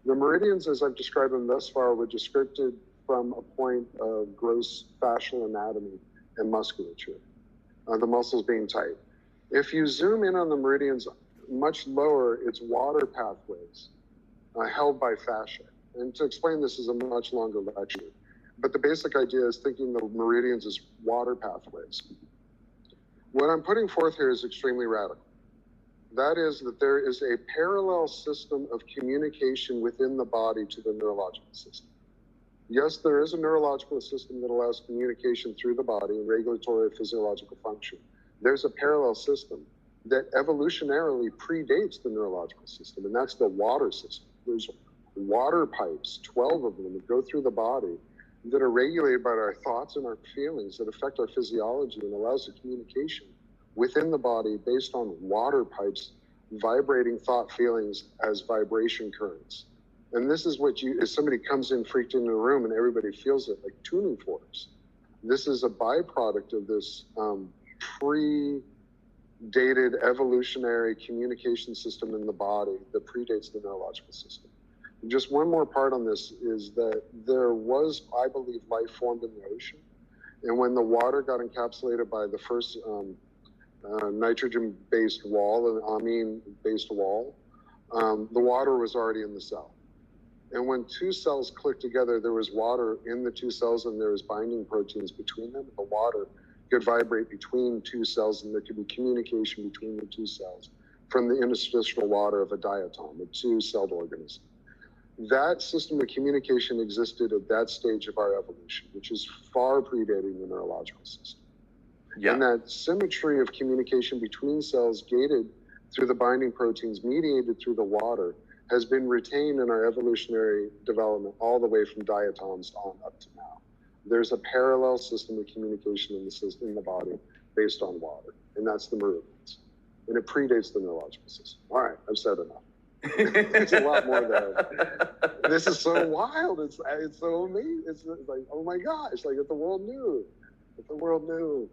The meridians, as I've described them thus far, were described from a point of gross fascial anatomy and musculature, the muscles being tight. If you zoom in on the meridians much lower, it's water pathways held by fascia. And to explain this is a much longer lecture. But the basic idea is thinking the meridians as water pathways. What I'm putting forth here is extremely radical. That is that there is a parallel system of communication within the body to the neurological system. Yes, there is a neurological system that allows communication through the body and regulatory physiological function. There's a parallel system that evolutionarily predates the neurological system, and that's the water system. There's water pipes, 12 of them, that go through the body that are regulated by our thoughts and our feelings that affect our physiology and allows the communication within the body based on water pipes vibrating thought feelings as vibration currents. And this is what if somebody comes in freaked into a room and everybody feels it, like tuning forks. This is a byproduct of this pre-dated evolutionary communication system in the body that predates the neurological system. And just one more part on this is that there was, I believe, life formed in the ocean. And when the water got encapsulated by the first nitrogen-based wall, an amine-based wall, the water was already in the cell. And when two cells clicked together, there was water in the two cells and there was binding proteins between them. The water could vibrate between two cells and there could be communication between the two cells from the interstitial water of a diatom, a two-celled organism. That system of communication existed at that stage of our evolution, which is far predating the neurological system. Yeah. And that symmetry of communication between cells gated through the binding proteins, mediated through the water, has been retained in our evolutionary development all the way from diatoms on up to now. There's a parallel system of communication in the body based on water, and that's the meridians. And it predates the neurological system. All right, I've said enough. There's a lot more there. This is so wild. It's so amazing. It's like, oh my gosh, like if the world knew. If the world knew.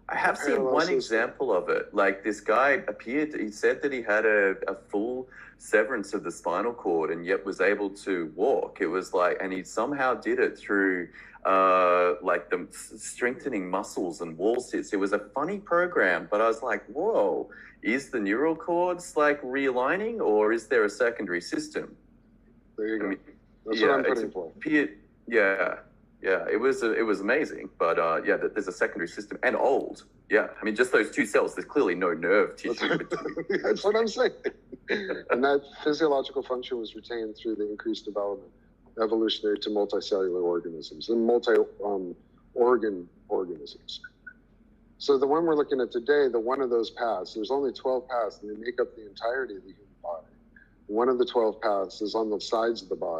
I have seen one example of it. Like this guy he said that he had a full severance of the spinal cord and yet was able to walk. It was like, and he somehow did it through like the strengthening muscles and wall sits. It was a funny program, but I was like, whoa, is the neural cords like realigning or is there a secondary system? There you go. That's what I'm putting for. Yeah, it was amazing, but there's a secondary system and old. Yeah, I mean, just those two cells. There's clearly no nerve tissue between. That's what I'm saying. And that physiological function was retained through the increased development, evolutionary to multicellular organisms and multi-organ organisms. So the one we're looking at today, the one of those paths, there's only 12 paths, and they make up the entirety of the human body. One of the 12 paths is on the sides of the body.